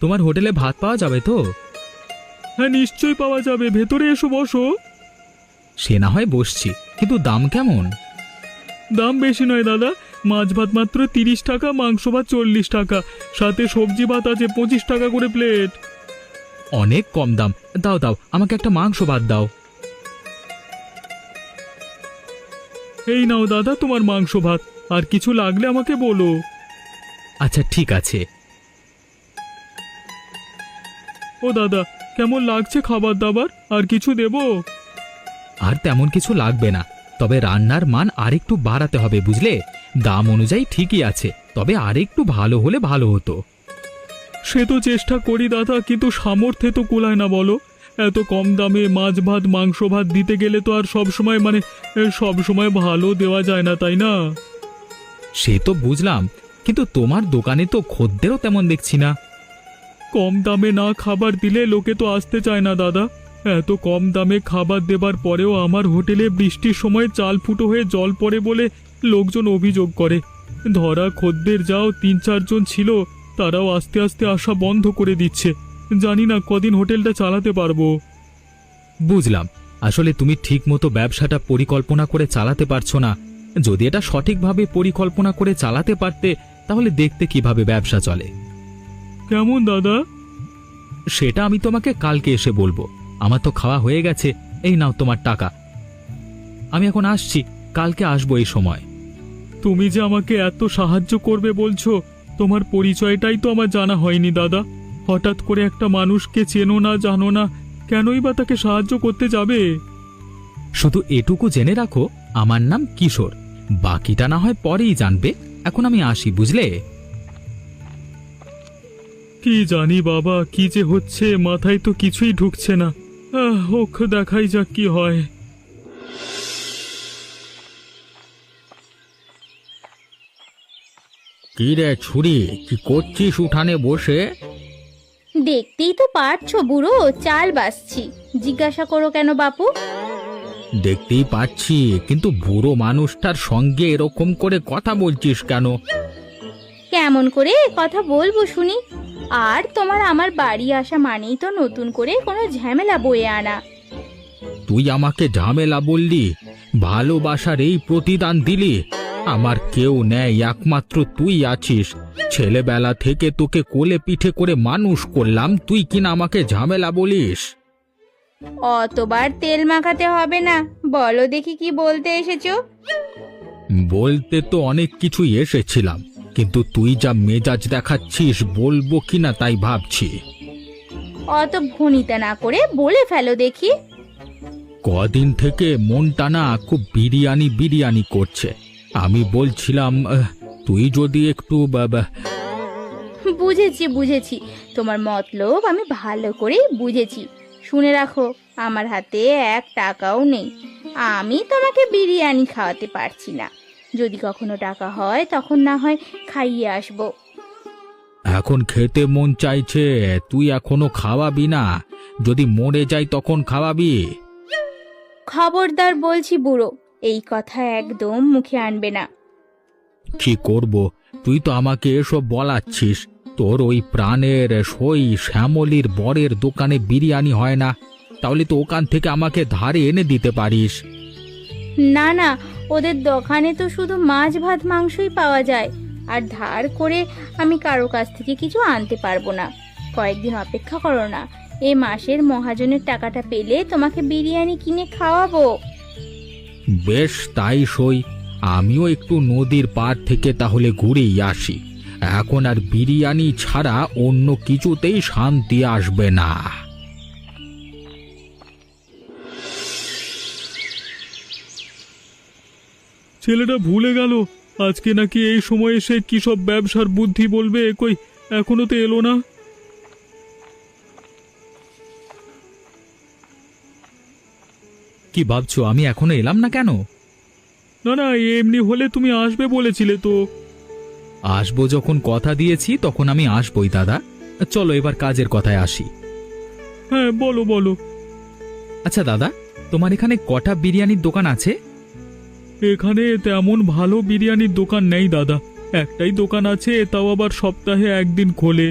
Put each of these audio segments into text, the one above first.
তোমার হোটেলে ভাত পাওয়া যাবে তো? হ্যাঁ, নিশ্চয়ই পাওয়া যাবে, ভেতরে এসো, বসো। সে না হয় বসছি, কিন্তু দাম কেমন? দাম বেশি নয় দাদা, মাছ ভাত মাত্র 30 টাকা, মাংস ভাত 40 টাকা, সাথে সবজি ভাত আছে 25 টাকা করে প্লেট। অনেক কম দাম। দাও দাও, আমাকে একটা মাংস ভাত দাও। এই নাও দাদা তোমার মাংস ভাত, আর কিছু লাগলে আমাকে বলো। আচ্ছা ঠিক আছে। ও দাদা, কেমন লাগছে খাবার দাবার? আর কিছু দেবো? আর তেমন কিছু লাগবে না, তবে রান্নার মান আরেকটু বাড়াতে হবে বুঝলে। দাম অনুযায়ী ঠিকই আছে, তবে আরেকটু ভালো হলে ভালো হতো। সে তো চেষ্টা করি দাদা, কিন্তু সামর্থ্যে তো কুলায় না বলো। এত কম দামে মাছ ভাত মাংস ভাত দিতে গেলে তো আর সব সময় ভালো দেওয়া যায় না, তাই না? সে তো বুঝলাম, কিন্তু তোমার দোকানে তো খদ্দেরও তেমন দেখছি না। কম দামে না খাবার দিলে লোকে তো আসতে চায় না দাদা। এত কম দামে খাবার দেবার পরেও আমার হোটেলে বৃষ্টির সময় চাল ফুটো হয়ে জল পড়ে বলে লোকজন অভিযোগ করে। ধরা খদ্দের যাও 3-4 জন ছিল, তারাও আস্তে আস্তে আসা বন্ধ করে দিচ্ছে। জানি না কদিন হোটেলটা চালাতে পারবো। বুঝলাম, আসলে তুমি ঠিকমতো ব্যবসাটা পরিকল্পনা করে চালাতে পারছো না। যদি এটা সঠিকভাবে পরিকল্পনা করে চালাতে পারতে, তাহলে দেখতে কিভাবে ব্যবসা চলে। কেমন দাদা? সেটা আমি তোমাকে কালকে এসে বলবো। আমার তো খাওয়া হয়ে গেছে, এই নাও তোমার টাকা। আমি এখন আসছি, কালকে আসবো এই সময়। তুমি যে আমাকে এত সাহায্য করবে বলছো, তোমার পরিচয়টাই তো আমার জানা হয়নি দাদা। হঠাৎ করে একটা মানুষকে চেনো না জানো না, কেনই বা তাকে সাহায্য করতে যাবে? শুধু এটুকু জেনে রাখো, আমার নাম কিশোর। বাকিটা না হয় পরেই জানবে। এখন আমি আসি বুঝলে। কি জানি বাবা, কি যে হচ্ছে মাথায় তো কিছুই ঢুকছে না। হোক, দেখাই যাক কি হয়। কি রে ছুরি, কি করছিস উঠানে বসে? দেখতেই তো পারছো বুড়ো, চাল বাসছি। জিজ্ঞাসা করো কেন বাপু? দেখতেই পাচ্ছি, কিন্তু বুড়ো মানুষটার সঙ্গে এরকম করে কথা বলছিস কেন? কেমন করে কথা বলবো শুনি? আর তোমার আমার বাড়ি আসা মানেই তো নতুন করে কোনো ঝামেলা বয়ে আনা। তুই আমাকে ঝামেলা বললি? ভালোবাসার এই প্রতিদান দিলি? আমার কেউ নেই, একমাত্র তুই আছিস। ছেলেবেলা থেকে তোকে কোলে পিঠে করে মানুষ করলাম, তুই কিনা আমাকে ঝামেলা বলিস? অতবার তেল মাখাতে হবে না, বলো দেখি কি বলতে এসেছো। বলতে তো অনেক কিছুই এসেছিলাম, কিন্তু তুই যা মেজাজ দেখাচ্ছিস বলবো কিনা তাই ভাবছি। অত ভনিতা না করে বলে ফেলো দেখি। কদিন থেকে মনটা না খুব বিরিয়ানি বিরিয়ানি করছে। আমি বলছিলাম তুই যদি একটু বুঝেছি বুঝেছি, তোমার মতলব আমি ভালো করেই বুঝেছি। শুনে রাখো, আমার হাতে 1 টাকাও নেই। আমি তোমাকে বিরিয়ানি খাওয়াতে পারছি না। যদি কখনো টাকা হয় তখন না হয় খাইয়ে আসবো। এখন খেতে মন চাইছে, তুই এখনো খাওয়াবি না? যদি মরে যাই তখন খাওয়াবি? খবরদার বলছি বুড়ো, এই কথা একদম মুখে আনবে না। কি করব? তুই তো আমাকে এসব বলাচ্ছিস। তোর ওই প্রাণের সই শ্যামলির বরের দোকানে বিরিয়ানি হয় না? তাহলে তো ওখান থেকে আমাকে ধারে এনে দিতে পারিস। না না, ওদের দোকানে তো শুধু মাছ ভাত মাংসই পাওয়া যায়, আর ধার করে আমি কারো কাছ থেকে কিছু আনতে পারবো না। কয়েকদিন অপেক্ষা করো না, এ মাসের মহাজনের টাকাটা পেলে তোমাকে বিরিয়ানি কিনে খাওয়াবো। বেশ, তাই সই। আমিও একটু নদীর পাড় থেকে তাহলে ঘুরেই আসি। এখন আর বিরিয়ানি ছাড়া অন্য কিছুতেই শান্তি আসবে না। ছেলেটা ভুলে গেল আজকে নাকি এই সময় এসে কি সব ব্যবসার বুদ্ধি বলবে। কই, এখনো তো এলো না। কি ভাবছো আমি এখনো এলাম না কেন? না না, এমনি হলে তুমি আসবে বলেছিলে তো। আসবো যখন কথা দিয়েছি তখন আমি আসবই দাদা। চলো এবার কাজের কথায় আসি। হ্যাঁ, বলো বলো। আচ্ছা দাদা, তোমার এখানে কটা বিরিয়ানির দোকান আছে? এখানে তেমন ভালো বিরিয়ানির দোকান নেই দাদা। একটাই দোকান আছে, তাও আবার সপ্তাহে 1 দিন খোলে।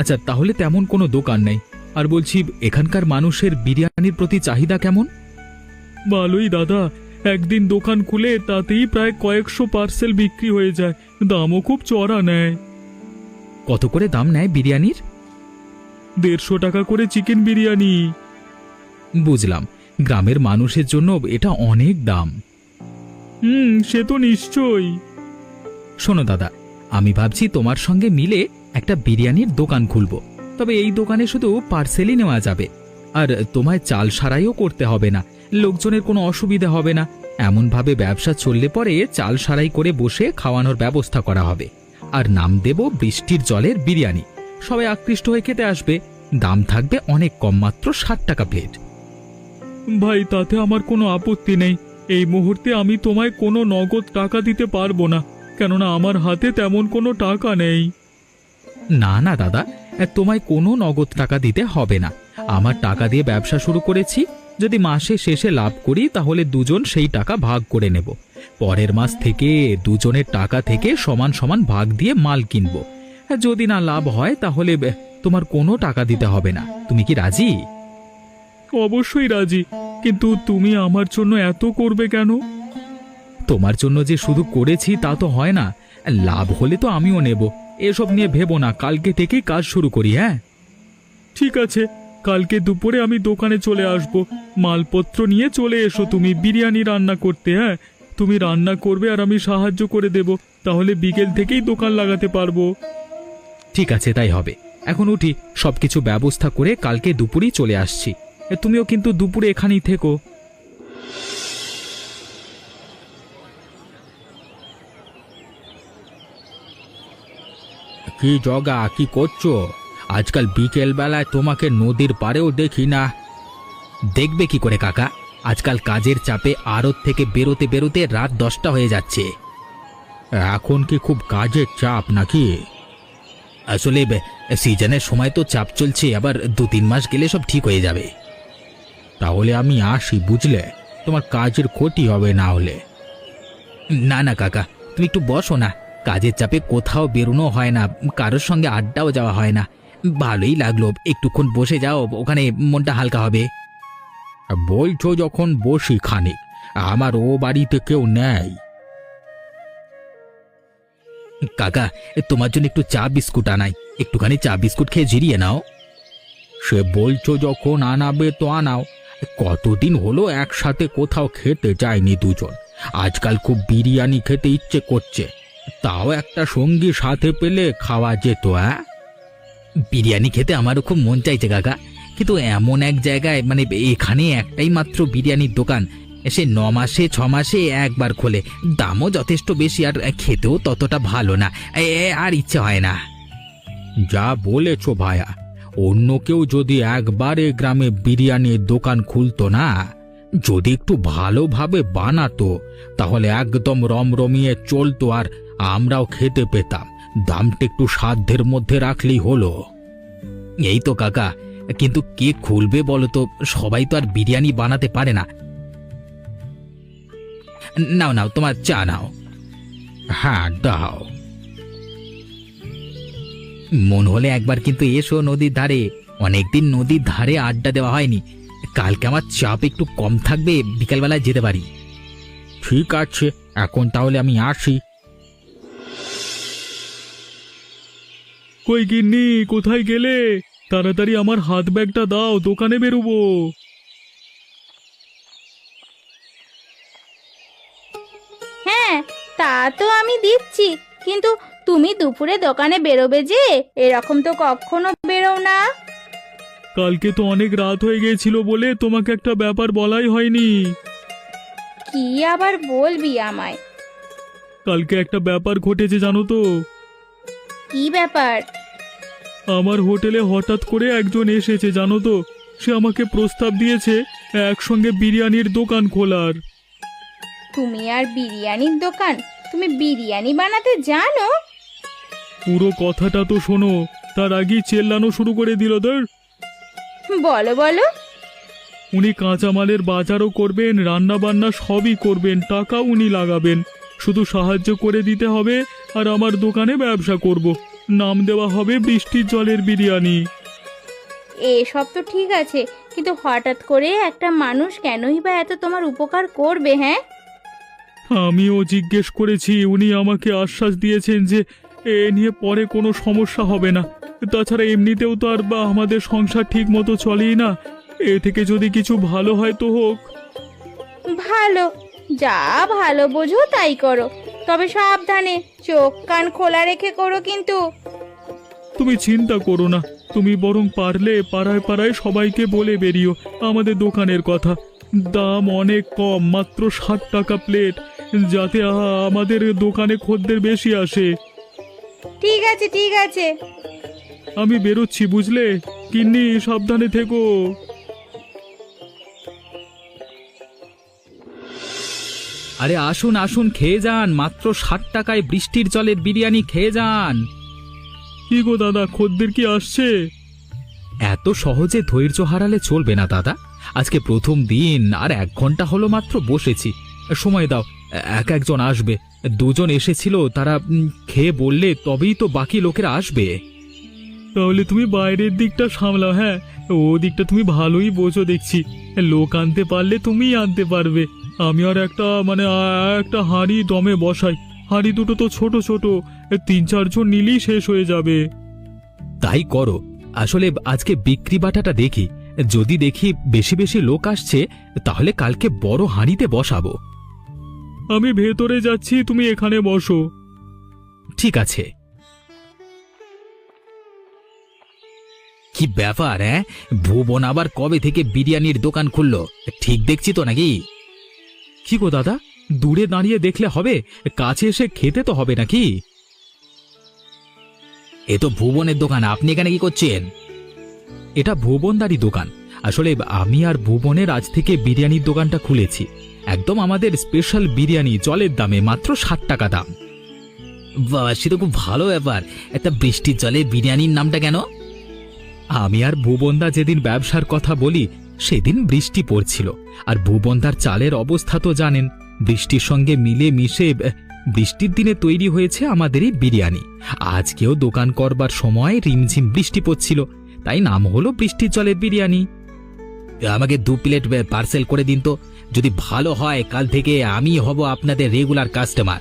আচ্ছা, তাহলে তেমন কোনো দোকান নেই। আর বলছি, এখানকার মানুষের বিরিয়ানির প্রতি চাহিদা কেমন? ভালোই দাদা, একদিন দোকান খুলে তাতেই প্রায় কয়েকশো পার্সেল বিক্রি হয়ে যায়, দামও খুব চড়া নেয়। কত করে দাম নেয় বিরিয়ানির? 150 টাকা করে চিকেন বিরিয়ানি। বুঝলাম, গ্রামের মানুষের জন্য এটা অনেক দাম। সে তো নিশ্চয়ই। শোনো দাদা, আমি ভাবছি তোমার সঙ্গে মিলে একটা বিরিয়ানির দোকান খুলব। তবে এই দোকানে শুধু পার্সেলই নেওয়া যাবে, আর তোমায় চাল সারাইও করতে হবে না, লোকজনের কোনো অসুবিধা হবে না। এমনভাবে ব্যবসা চললে পরে চাল সারাই করে বসে খাওয়ানোর ব্যবস্থা করা হবে। আর নাম দেব বৃষ্টির জলের বিরিয়ানি। সবাই আকৃষ্ট হয়ে খেতে আসবে। দাম থাকবে অনেক কম, মাত্র 60 টাকা প্লেট। ভাই, তাতে আমার কোনো আপত্তি নেই। এই মুহূর্তে আমি তোমায় কোনো নগদ টাকা দিতে পারবো না, কেননা আমার হাতে তেমন কোনো টাকা নেই। না না দাদা, তোমায় কোনো নগদ টাকা দিতে হবে না। আমার টাকা দিয়ে ব্যবসা শুরু করেছি। যদি মাসে শেষে লাভ করি তাহলে দুজন সেই টাকা ভাগ করে নেব। পরের মাস থেকে দুজনের টাকা থেকে সমান সমান ভাগ দিয়ে মাল কিনব। যদি না লাভ হয় তাহলে তোমার কোনো টাকা দিতে হবে না। তুমি কি রাজি? অবশ্যই রাজি, কিন্তু তুমি আমার জন্য এত করবে কেন? তোমার জন্য যে শুধু করেছি তা তো হয় না, লাভ হলে তো আমিও নেব। এসব নিয়ে ভেবো না, কালকে থেকেই কাজ শুরু করি। হ্যাঁ, ঠিক আছে, কালকে দুপুরে আমি দোকানে চলে আসব। মালপত্র নিয়ে চলে এসো তুমি বিরিয়ানি রান্না করতে। হ্যাঁ, তুমি রান্না করবে আর আমি সাহায্য করে দেব, তাহলে বিকেল থেকেই দোকান লাগাতে পারবো। ঠিক আছে, তাই হবে। এখন উঠি, সবকিছু ব্যবস্থা করে কালকে দুপুরেই চলে আসছি। তুমিও কিন্তু দুপুরে এখানেই থেকো। কি জগা, কি করছো? আজকাল বিকেল বেলায় তোমাকে নদীর পাড়েও দেখি না। দেখবে কি করে কাকা, আজকাল কাজের চাপে আড়ত থেকে বেরোতে বেরোতে রাত 10টা হয়ে যাচ্ছে। এখন কি খুব কাজের চাপ নাকি? আসলে সিজনের সময় তো চাপ চলছে, আবার 2-3 মাস গেলে সব ঠিক হয়ে যাবে। তাহলে আমি আসি, বুঝলে? তোমার কাজের ক্ষতি হবে না হলে। না না কাকা, তুমি একটু বসো না। কাজের চাপে কোথাও বেরোনো হয় না, কারোর সঙ্গে আড্ডাও যাওয়া হয় না। ভালোই লাগলো, একটুক্ষণ বসে যাও, ওখানে মনটা হালকা হবে। বলছো যখন বসি খানিক, আমার ও বাড়িতে কেউ নেই। কাকা, তোমার জন্য একটু চা বিস্কুট আনাই, একটুখানি চা বিস্কুট খেয়ে জিরিয়ে নাও। সে বলছো যখন আনাবে তো আনাও। কতদিন হলো একসাথে কোথাও খেতে যায়নি দুজন, আজকাল খুব বিরিয়ানি খেতে ইচ্ছে করছে। তাও একটা সঙ্গী সাথে পেলে খাওয়া যেত। বিরিয়ানি খেতে আমারও খুব মন চাইছে কাকা, কিন্তু এমন এক জায়গায়, মানে এখানে একটাই মাত্র বিরিয়ানির দোকান, সে 9 মাসে 6 মাসে একবার খোলে, দামও যথেষ্ট বেশি, আর খেতেও ততটা ভালো না। আর ইচ্ছে হয় না। যা বলেছো ভায়া, অন্য কেউ যদি একবারে গ্রামে বিরিয়ানির দোকান খুলতো না, যদি একটু ভালোভাবে বানাতো, তাহলে একদম রমরমিয়ে চলতো, আর আমরাও খেতে পেতাম। দামটা একটু সাধ্যের মধ্যে রাখলেই হলো। এই তো কাকা, কিন্তু কে খুলবে বলো তো? সবাই তো আর বিরিয়ানি বানাতে পারে না। নাও নাও, তোমার চা নাও। হ্যাঁ, দাও। মন হলে একবার কিন্তু এসো নদীর ধারে, অনেকদিন নদীর ধারে আড্ডা দেওয়া হয়নি। কালকে আমার চাপ একটু কম থাকবে, বিকালবেলায় যেতে পারি। ঠিক আছে, এখন তাহলে আমি আসি। কই গিন্নি, কোথায় গেলে? তাড়াতাড়ি আমার হাত ব্যাগটা দাও, দোকানে বেরোবো। হ্যাঁ, তা তো আমি দিচ্ছি, কিন্তু তুমি দুপুরে দোকানে বেরোবে যে, এরকম তো কখনো বেরো না। কালকে তো অনেক রাত হয়ে গিয়েছিল বলে তোমাকে একটা ব্যাপার বলাই হয়নি। কি আবার বলবি আমায়? কালকে একটা ব্যাপার ঘটেছে জানো তো? কি ব্যাপার? আমার হোটেলে হঠাৎ করে একজন এসেছে জানো তো, সে আমাকে প্রস্তাব দিয়েছে একসঙ্গে বিরিয়ানির দোকান খোলার। তুমি আর বিরিয়ানির দোকান? তুমি বিরিয়ানি বানাতে জানো? পুরো কথাটা তো শোনো, তার আগেই চেল্লানো শুরু করে দিল। ধর, বলো বলো। উনি কাঁচামালের বাজারও করবেন, রান্না বান্না সবই করবেন, টাকা উনি লাগাবেন, শুধু সাহায্য করে দিতে হবে আর আমার দোকানে ব্যবসা করব। নাম দেওয়া হবে বৃষ্টির জলের বিরিয়ানি। এসব তো ঠিক আছে, কিন্তু হঠাৎ করে একটা মানুষ কেনই বা এত তোমার উপকার করবে? হ্যাঁ, আমিও জিজ্ঞেস করেছি, উনি আমাকে আশ্বাস দিয়েছেন যে এ নিয়ে পরে কোনো সমস্যা হবে না। তাছাড়া এমনিতেও তো আর বা আমাদের সংসার ঠিক মতো চলেই না, এ থেকে যদি কিছু ভালো হয় তো হোক। ভালো, যা ভালো বোঝো তাই করো, তবে সাবধানে, চোখ কান খোলা রেখে করো কিন্তু। তুমি চিন্তা করো না, তুমি বরং পারলে পাড়ায় পাড়ায় সবাইকে বলে বেরিও আমাদের দোকানের কথা। দাম অনেক কম, মাত্র 60 টাকা প্লেট, যাতে আমাদের দোকানে খদ্দের বেশি আসে। ঠিক আছে ঠিক আছে। আমি বেরোচ্ছি, বুঝলে গিন্নি, সাবধানে থেকো। আরে আসুন আসুন, খেয়ে যান, মাত্র 60 টাকায় বৃষ্টির জলের বিরিয়ানি খেয়ে যান। কি গো দাদা, খদ্দের কি আসছে? এত সহজে ধৈর্য হারালে চলবে না দাদা, আজকে প্রথম দিন, আর 1 ঘন্টা হলো মাত্র বসেছি, সময় দাও, এক একজন আসবে। দুজন এসেছিল, তারা খেয়ে বললে তবেই তো বাকি লোকেরা আসবে। তাহলে তুমি বাইরের দিকটা সামলাও, হ্যাঁ, ও দিকটা তুমি ভালোই বোঝো দেখছি। লোক আনতে পারলে তুমিই আনতে পারবে। আমি আর একটা হাঁড়ি দমে বসাই। হাঁড়ি দুটো তো ছোট ছোট, 3-4 জন নিলেই শেষ হয়ে যাবে। তাই করো, আসলে আজকে বিক্রি বাটাটা দেখি, যদি দেখি বেশি বেশি লোক আসছে তাহলে কালকে বড় হাঁড়িতে বসাবো। আমি ভেতরে যাচ্ছি, তুমি এখানে বসো। ঠিক আছে। কি ব্যাপার, হ্যাঁ, ভুবন আবার কবে থেকে বিরিয়ানির দোকান খুললো? ঠিক দেখছি তো নাকি? কি গো দাদা, দূরে দাঁড়িয়ে দেখলে হবে, কাছে এসে খেতে তো হবে নাকি? এ তো ভুবনের দোকান, আপনি এখানে কি করছেন? এটা ভুবনদারি দোকান। আসলে আমি আর ভুবনের আজ থেকে বিরিয়ানির দোকানটা খুলেছি। একদম আমাদের স্পেশাল বিরিয়ানি, জলের দামে, মাত্র 60 টাকা দাম। বাহ, সে তো খুব ভালো ব্যাপার। একটা বৃষ্টির জলে বিরিয়ানির নামটা কেন? আমি আর ভুবনদা যেদিন ব্যবসার কথা বলি সেদিন বৃষ্টি পড়ছিল, আর ভুবনদার চালের অবস্থা তো জানেন, বৃষ্টির সঙ্গে মিলে মিশে বৃষ্টির দিনে তৈরি হয়েছে আমাদের এই বিরিয়ানি। আজকেও দোকান করবার সময় রিমঝিম বৃষ্টি পড়ছিল, তাই নাম হলো বৃষ্টির জলের বিরিয়ানি। আমাকে 2 প্লেট পার্সেল করে দিন তো, যদি ভালো হয় কাল থেকে আমি হব আপনাদের রেগুলার কাস্টমার,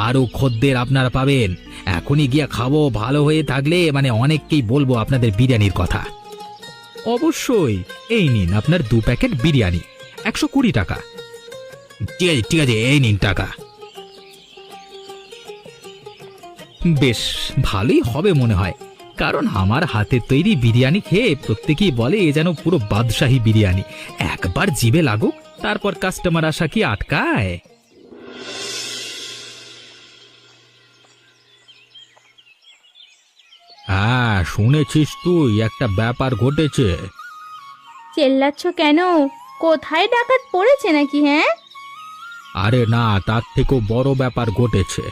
আরও খদ্দের আপনারা পাবেন। এখনই গিয়া খাবো, ভালো হয়ে থাকলে অনেককেই বলবো আপনাদের বিরিয়ানির কথা। অবশ্যই, এই নিন আপনার 2 প্যাকেট বিরিয়ানি, 120 টাকা। ঠিক আছে ঠিক আছে, এই নিন টাকা। বেশ ভালোই হবে মনে হয়, কারণ আমার হাতের তৈরি বিরিয়ানি খেয়ে প্রত্যেকেই বলে এ যেন পুরো বাদশাহী বিরিয়ানি। একবার জিভে লাগুক, তারপর কাস্টমার আসা কি আটকায়? হ্যাঁ, শুনেছিস তুই, একটা ব্যাপার ঘটেছে। চেল্লাচ্ছ কেন? কোথায় ডাকাত পড়েছে নাকি? হ্যাঁ, আরে না, তার থেকেও বড় ব্যাপার ঘটেছে।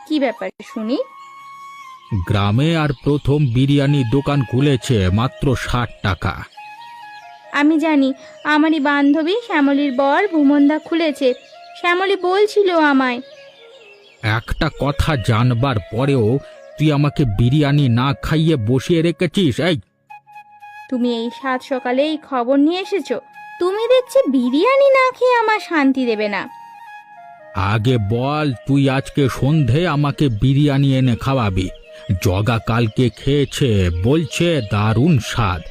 কি ব্যাপার শুনি? গ্রামে আর প্রথম বিরিয়ানি দোকান খুলেছে, মাত্র 60 টাকা। আমি জানি, আমারই বান্ধবী শ্যামলীর বর ভুমনদা খুলেছে, শ্যামলী বলছিল আমায়। একটা কথা জানবার পরেও তুই আমাকে বিরিয়ানি না খাইয়ে বসিয়ে রেখেছিস। এই, তুমি এই 7 সকালে এই খবর নিয়ে এসেছো? তুমি দেখছি বিরিয়ানি না খেয়ে আমার শান্তি দেবে না। আগে বল, তুই আজকে সন্ধে আমাকে বিরিয়ানি এনে খাওয়াবি। জগা কালকে খেয়েছে, বলছে দারুণ স্বাদ।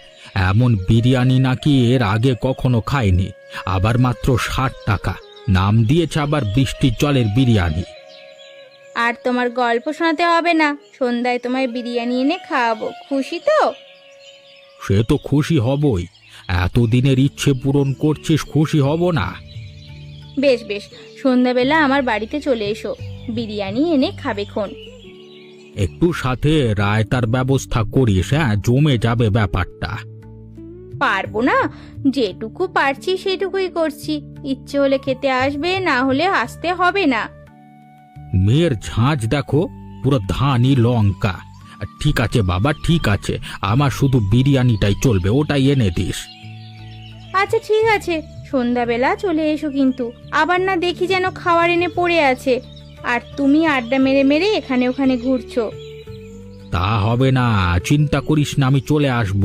এমন বিরিয়ানি নাকি এর আগে কখনো খায়নি, আবার মাত্র 60 টাকা। নাম দিয়েছে আবার বৃষ্টির জলের বিরিয়ানি। আর তোমার গল্প শোনাতে হবে না, সন্ধ্যায় তোমায় বিরিয়ানি এনে খাওয়াবো, খুশি তো? সে তো খুশি হবই, এতদিনের ইচ্ছে পূরণ করছিস, খুশি হব না? বেশ বেশ, সন্ধ্যাবেলা আমার বাড়িতে চলে এসো, বিরিয়ানি এনে খাবে খন। একটু সাথে রায়তার ব্যবস্থা করিস, হ্যাঁ, জমে যাবে ব্যাপারটা। পারবো না, যেটুকু পারছি সেটুকুই করছি। ইচ্ছে হলে খেতে আসবে, না হলে আসতে হবে না। মেয়ের ঝাঁঝ দেখো, পুরো ধানি লঙ্কা। ঠিক আছে বাবা, ঠিক আছে, আমার শুধু বিরিয়ানিটাই চলবে, ওটাই এনে দিস। আচ্ছা ঠিক আছে, সন্ধ্যাবেলা চলে এসো কিন্তু, আবার না দেখি যেন খাবার এনে পড়ে আছে, আর তুমি আড্ডা মেরে মেরে এখানে ওখানে ঘুরছো। তা হবে না, চিন্তা করিস না, আমি চলে আসব।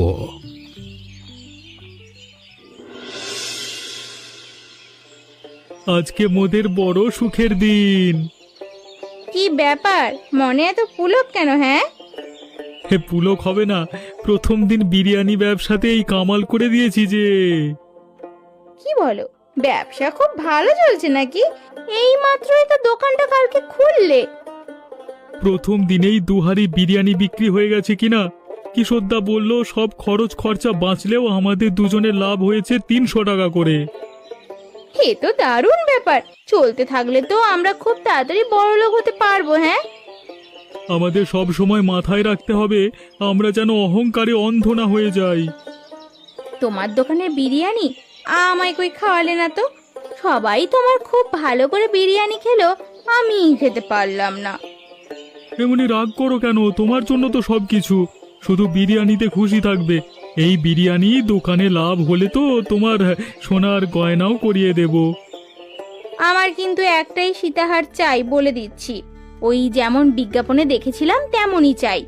আজকে মোদের বড় সুখের দিন। কি ব্যাপার, মনে এত পুলক কেন? হ্যাঁ, হে পুলক হবে না, প্রথম দিন বিরিয়ানি ব্যবসাতে এই কামাল করে দিয়েছি যে। কি বলো, ব্যবসা খুব ভালো চলছে নাকি? এই মাত্রই তো দোকানটা কালকে খুললে। প্রথম দিনেই 2 হাঁড়ি বিরিয়ানি বিক্রি হয়ে গেছে কিনা। কিশোরদা বলল সব খরচ খরচা বাঁচলেও আমাদের দুজনের লাভ হয়েছে 300 টাকা করে। এ তো দারুণ ব্যাপার, চলতে থাকলে তো আমরা খুব তাড়াতাড়ি বড়লোক হতে পারবো। হ্যাঁ, আমাদের সব সময় মাথায় রাখতে হবে আমরা যেন অহংকারে অন্ধ না হয়ে যাই। তোমার দোকানের বিরিয়ানি আমায় কই খাওয়ালে না তো? সবাই তোমার খুব ভালো করে বিরিয়ানি খেলো, আমি খেতে পারলাম না। এমনি রাগ করো কেন? তোমার জন্য তো সবকিছু, শুধু বিরিয়ানিতে খুশি থাকবে। এই বিরিয়ানি দোকানে লাভ হলে তো তোমার সোনার গয়নাও করিয়ে দেব। আমার কিন্তু একটাই সীতাহার চাই, বলে দিচ্ছি। ওই যেমন বিজ্ঞাপনে দেখেছিলাম তেমনই চাই।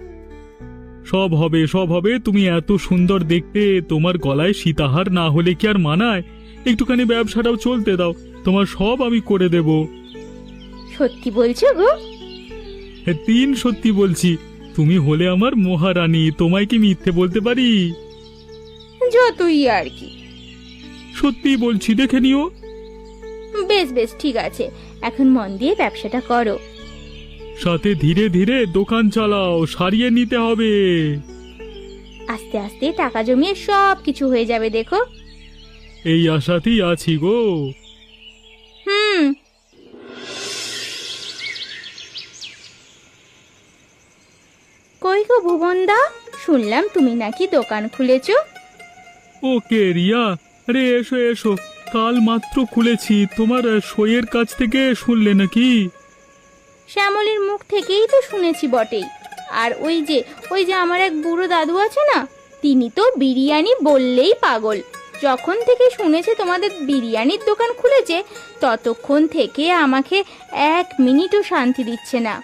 সব হবে, সব হবে। তুমি এত সুন্দর দেখতে, তোমার গলায় সীতাহার না হলে কি আর মানায়? একটুখানি ব্যবসাটাও চলতে দাও, তোমার সব আমি করে দেব। সত্যি বলছো গো? 3 সত্যি বলছি। তুমি হলে আমার মহারানী, তোমায় কি মিথ্যে বলতে পারি? যতই আর কি। সত্যি বলছি, দেখে নিও। বেশ বেশ, ঠিক আছে, এখন মন দিয়ে ব্যবসাটা করো। সাথে ধীরে ধীরে দোকান চালাও, সারিয়ে নিতে হবে। আস্তে আস্তে টাকা জমিয়ে সব কিছু হয়ে যাবে, দেখো। এই আশাতেই আছি গো। হুম। কই গো ভুবনদা, শুনলাম তুমি নাকি দোকান খুলেছো? ওকে রিয়া, আরে এসো এসো, কাল মাত্র খুলেছি। তোমার সইয়ের কাছ থেকে শুনলে নাকি? শ্যামলীর মুখ থেকেই তো শুনেছি বটেই। আর ওই যে আমার এক বুড়ো দাদু আছে না, তিনি তো বিরিয়ানি বললেই পাগল। যখন থেকে শুনেছে তোমাদের বিরিয়ানির দোকান খুলেছে, ততক্ষণ থেকে আমাকে 1 মিনিটও শান্তি দিচ্ছে না।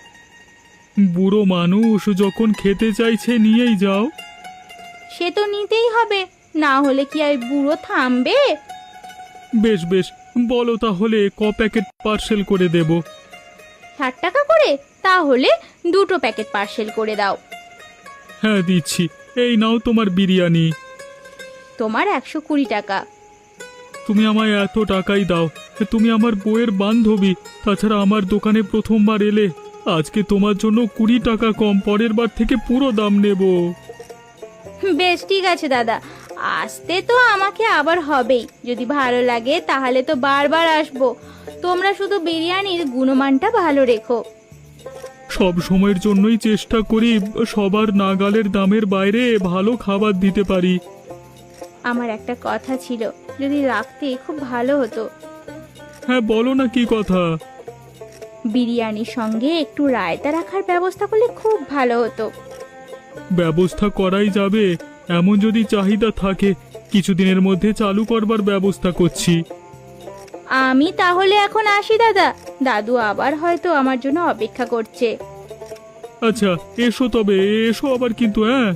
বুড়ো মানুষ যখন খেতে চাইছে নিয়েই যাও। সে তো নিতেই হবে, না হলে কি আর বুড়ো থামবে? বেশ বেশ, বলো তাহলে ক প্যাকেট পার্সেল করে দেব? 60 টাকা করে? তাহলে 2টো প্যাকেট পার্সেল করে দাও। হ্যাঁ দিচ্ছি, এই নাও তোমার বিরিয়ানি। তোমার 120 টাকা। তুমি আমায় এত টাকাই দাও, তুমি আমার বউয়ের বান্ধবী। তাছাড়া আমার দোকানে প্রথমবার এলে, আজকে তোমার জন্য 20 টাকা কম, পরের বার থেকে পুরো দাম নেব। বেশ ঠিক আছে দাদা, আসতে তো আমাকে আবার হবেই। যদি ভালো লাগে তাহলে তো বারবার আসবো। তোমরা শুধু বিরিয়ানির গুণমানটা ভালো রেখো। সব সময়ের জন্যই চেষ্টা করি সবার নাগালের দামের বাইরে ভালো খাবার দিতে পারি। আমার একটা কথা ছিল, যদি রাখতে খুব ভালো হতো। হ্যাঁ বলো না, কি কথা? বিরিয়ানির সঙ্গে একটু রায়তা রাখার ব্যবস্থা করলে খুব ভালো হতো। ব্যবস্থা করাই যাবে, এমন যদি চাহিদা থাকে কিছুদিনের মধ্যে চালু করবার ব্যবস্থা করছি। আমি তাহলে এখন আসি দাদা, দাদু আবার হয়তো আমার জন্য অপেক্ষা করছে। আচ্ছা এসো তবে, এসো আবার কিন্তু। হ্যাঁ।